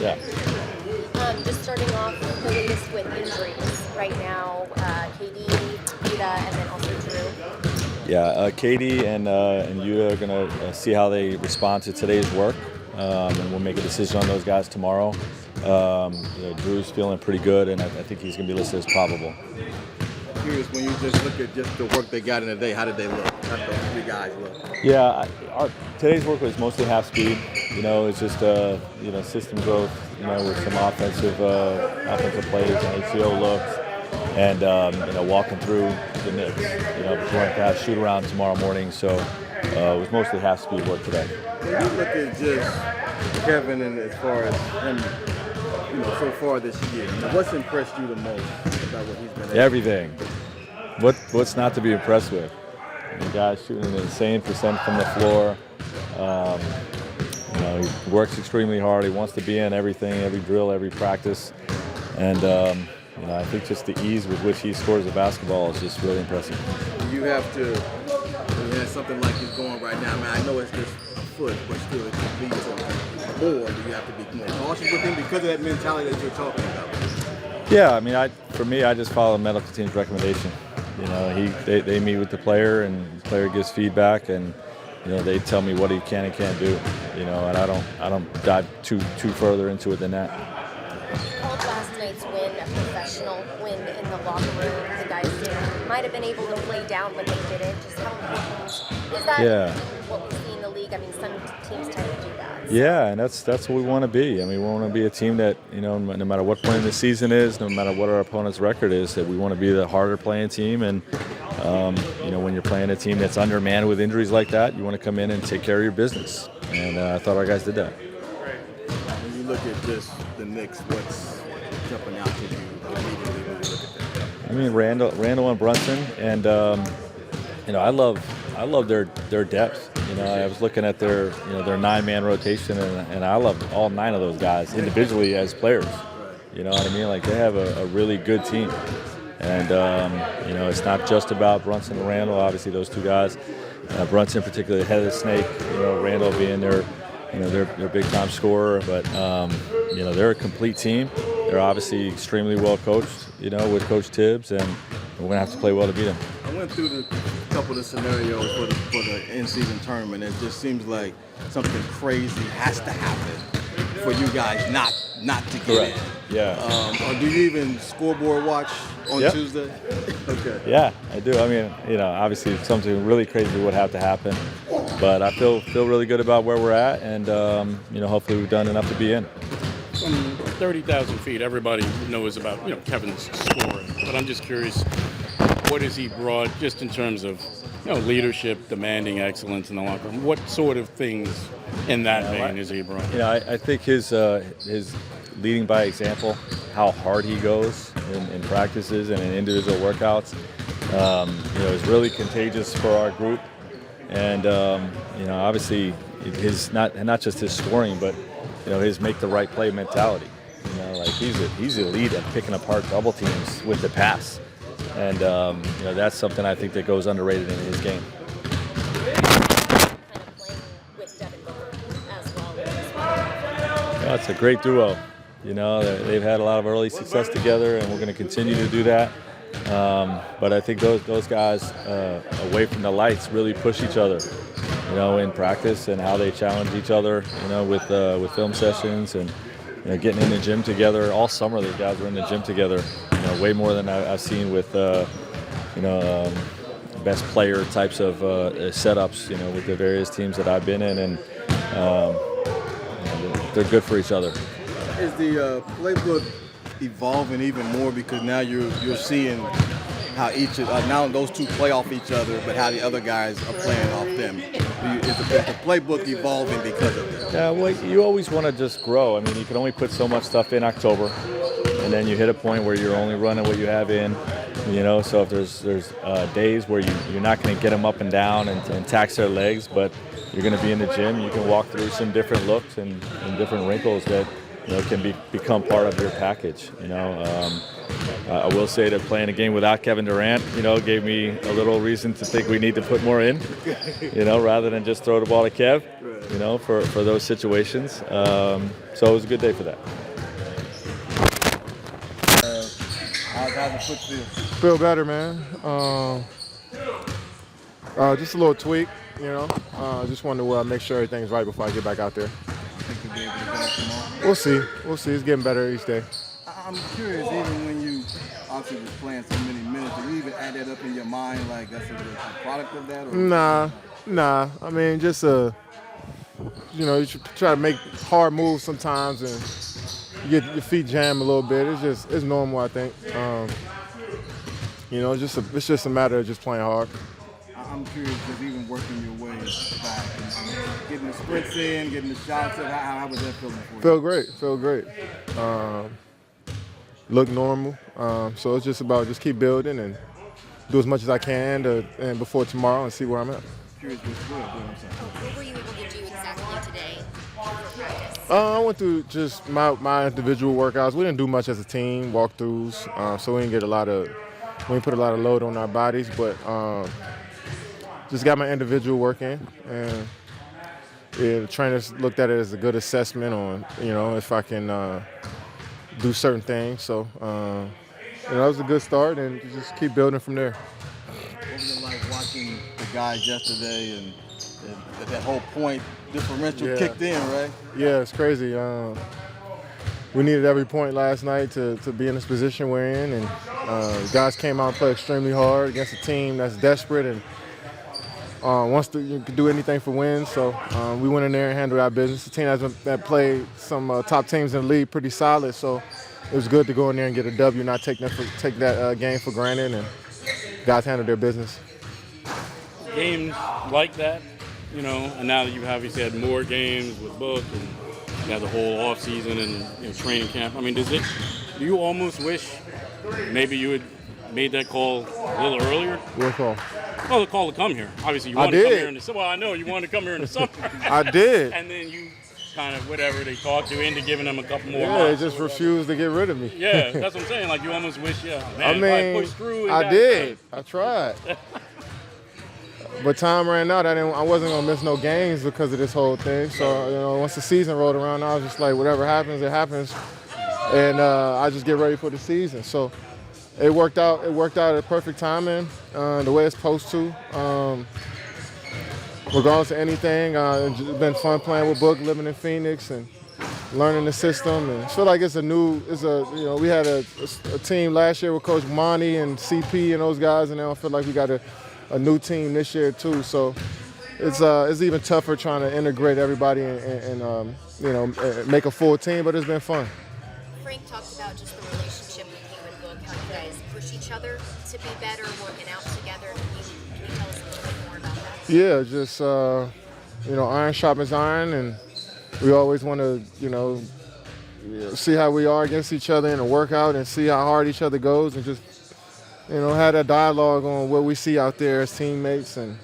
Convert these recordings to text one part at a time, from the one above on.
Yeah. Just starting off the latest with injuries right now, KD, Vita, and then also Drew. Yeah, Katie and Yuta are going to see how they respond to today's work, and we'll make a decision on those guys tomorrow. Drew's feeling pretty good, and I think he's going to be listed as probable. Curious, when you just look at just the work they got in the day, how did they look? How did those three guys look? Yeah, today's work was mostly half speed. It's just system growth. With some offensive plays and ACO looks, and walking through the Knicks. We're going to have shoot around tomorrow morning, so it was mostly half speed work today. When you look at just Kevin and as far as him, so far this year, what's impressed you the most about what he's been able to do? Everything. What's not to be impressed with? The guy's shooting an insane percent from the floor. He works extremely hard. He wants to be in everything, every drill, every practice. And, I think just the ease with which he scores the basketball is just really impressive. You have to, when you have something like he's going right now, I know it's just a foot, but still it could lead to more. Do you have to be more cautious with him because of that mentality that you're talking about? Yeah, for me, I just follow the medical team's recommendation. They meet with the player, and the player gives feedback, and they tell me what he can and can't do. And I don't dive too further into it than that. Called last night's win a professional win in the locker room. The guys might have been able to play down, but they didn't. Just how important is that? What we see in the league? Some teams tend to do that. Yeah, and that's what we want to be. We want to be a team that, no matter what point in the season is, no matter what our opponent's record is, that we want to be the harder playing team. And, when you're playing a team that's undermanned with injuries like that, you want to come in and take care of your business. And I thought our guys did that. When you look at just the Knicks, what's jumping out to you immediately when you look at that? Randall and Brunson, and I love their depth. I was looking at their 9-man rotation, and I love all 9 of those guys individually as players. You know what I mean? Like, they have a really good team, and it's not just about Brunson and Randall. Obviously, those two guys, Brunson particularly, head of the snake. Randall being their big time scorer, but they're a complete team. They're obviously extremely well coached, with Coach Tibbs, and we're gonna have to play well to beat them. I went through the couple of the scenarios for the in-season tournament. It just seems like something crazy has to happen for you guys not to get in. Yeah. Or do you even scoreboard watch on Tuesday? Okay. Yeah, I do. Obviously something really crazy would have to happen, but I feel really good about where we're at, and hopefully we've done enough to be in. From 30,000 feet, everybody knows about Kevin's scoring, but I'm just curious, what has he brought just in terms of leadership, demanding excellence in the locker room? What sort of things in that vein has he brought? I think his leading by example, how hard he goes in practices and in individual workouts, is really contagious for our group. And obviously, his not just his scoring, but his make the right play mentality. He's elite at picking apart double teams with the pass, and that's something I think that goes underrated in his game. It's a great duo. They've had a lot of early success together, and we're going to continue to do that. But I think those guys away from the lights really push each other, in practice, and how they challenge each other, with film sessions, and getting in the gym together. All summer, those guys were in the gym together, way more than I've seen with, best player types of setups, with the various teams that I've been in, and they're good for each other. Is the playbook evolving even more because now you're seeing how now those two play off each other, but how the other guys are playing off them? Is the playbook evolving because of that? Yeah, well, you always want to just grow. You can only put so much stuff in October, and then you hit a point where you're only running what you have in. So if there's days where you're not going to get them up and down and tax their legs, but you're going to be in the gym, you can walk through some different looks and different wrinkles that can become part of your package. I will say that playing a game without Kevin Durant, gave me a little reason to think we need to put more in, rather than just throw the ball to Kev. you know, for those situations. So it was a good day for that. How's the foot feel? Feel better, man. Just a little tweak, you know. Just wanted to make sure everything's right before I get back out there. Think you'll be able to get it tomorrow? We'll see. We'll see. It's getting better each day. I'm curious, even when you obviously was playing so many minutes, did you even add that up in your mind, like that's a product of that? Or? Nah. I mean, just you know, you should try to make hard moves sometimes, and you get your feet jammed a little bit. It's normal, I think. You know, it's just a matter of just playing hard. I'm curious, just even working your way back, and getting the sprints in, getting the shots in, how was that feeling for you? Feel great. Look normal. So it's just about just keep building and do as much as I can and before tomorrow and see where I'm at. Curious what's good. What were you able to do exactly today for practice? I went through just my individual workouts. We didn't do much as a team, walkthroughs, so we didn't put a lot of load on our bodies, but just got my individual work in, and the trainers looked at it as a good assessment on, you know, if I can do certain things. So, you know, it was a good start, and just keep building from there. What was it like watching the guys yesterday and that whole point differential kicked in, right? Yeah, it's crazy. We needed every point last night to be in this position we're in, and guys came out and played extremely hard against a team that's desperate and wants to do anything for wins. So we went in there and handled our business. The team that played some top teams in the league pretty solid, so it was good to go in there and get a W, not take that game for granted, and guys handled their business. Games like that, you know, and now that you've obviously had more games with Book and you have the whole off season and training camp. I mean, do you almost wish maybe you had made that call a little earlier? What call? Well, the call to come here. Obviously, you wanted to come here in the summer. Well, I know you wanted to come here in the summer. I did. And then you kind of whatever they talked you into giving them a couple more Yeah, months. they just refused to get rid of me. Yeah, that's what I'm saying. Like you almost wish, man, I mean, if I pushed through. And I did. I tried. But time ran out. I wasn't gonna miss no games because of this whole thing. So you know, once the season rolled around, I was just like, whatever happens, it happens, and I just get ready for the season. So it worked out. It worked out at perfect timing, the way it's supposed to. Regardless of anything, it's been fun playing with Book, living in Phoenix, and learning the system. And I feel like we had a team last year with Coach Monty and CP and those guys, and now I feel like we got a new team this year too. So it's even tougher trying to integrate everybody and make a full team. But it's been fun. Frank talked about just the relationship with you and Book, how you guys push each other to be better, working out together. Can you tell us a little bit more about that? Yeah, just iron sharpens iron, and we always want to see how we are against each other in a workout and see how hard each other goes, and just have that dialogue on what we see out there as teammates. And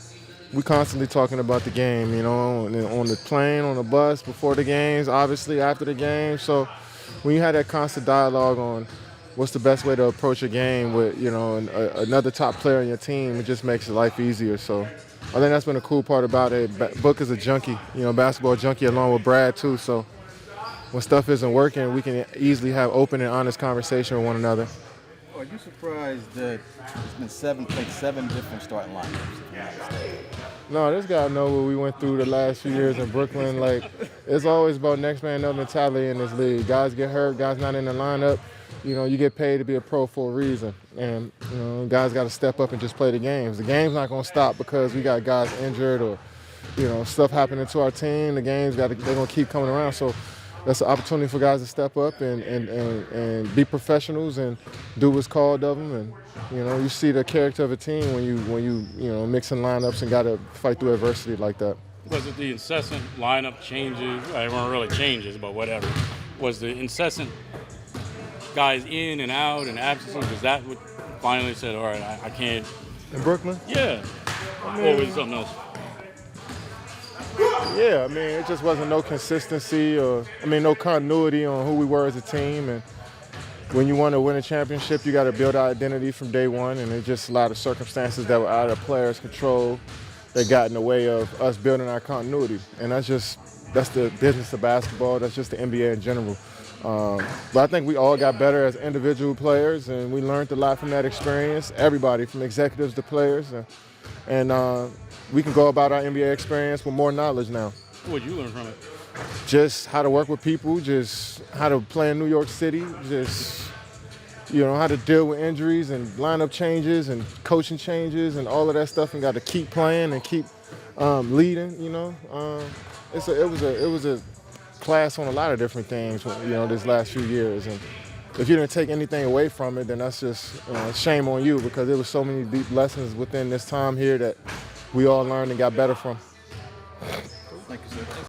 we constantly talking about the game, on the plane, on the bus, before the games, obviously after the game. So when you have that constant dialogue on what's the best way to approach a game with another top player in your team, it just makes life easier. So I think that's been a cool part about it. Book is a junkie, basketball junkie, along with Brad too. So when stuff isn't working, we can easily have open and honest conversation with one another. Are you surprised that it's been seven different starting lineups? No, this guy know what we went through the last few years in Brooklyn. Like, it's always about next man up mentality in this league. Guys get hurt, guys not in the lineup. You get paid to be a pro for a reason. And, guys got to step up and just play the games. The game's not going to stop because we got guys injured or, stuff happening to our team. The games they're going to keep coming around. So that's an opportunity for guys to step up and be professionals and do what's called of them. And, you see the character of a team when you mixing lineups and got to fight through adversity like that. Was it the incessant lineup changes? It weren't really changes, but whatever. Was the incessant guys in and out and absences? Was that what finally said, all right, I can't? In Brooklyn? Yeah. Or was it something else? Yeah, it just wasn't no consistency or, no continuity on who we were as a team. And when you want to win a championship, you got to build our identity from day one. And it's just a lot of circumstances that were out of players' control that got in the way of us building our continuity. And that's the business of basketball. That's just the NBA in general. But I think we all got better as individual players, and we learned a lot from that experience. Everybody, from executives to players, and we can go about our NBA experience with more knowledge now. What did you learn from it? Just how to work with people, just how to play in New York City, just how to deal with injuries and lineup changes and coaching changes and all of that stuff, and got to keep playing and keep leading. It was a class on a lot of different things, this last few years. And if you didn't take anything away from it, then that's just shame on you, because there was so many deep lessons within this time here that we all learned and got better from.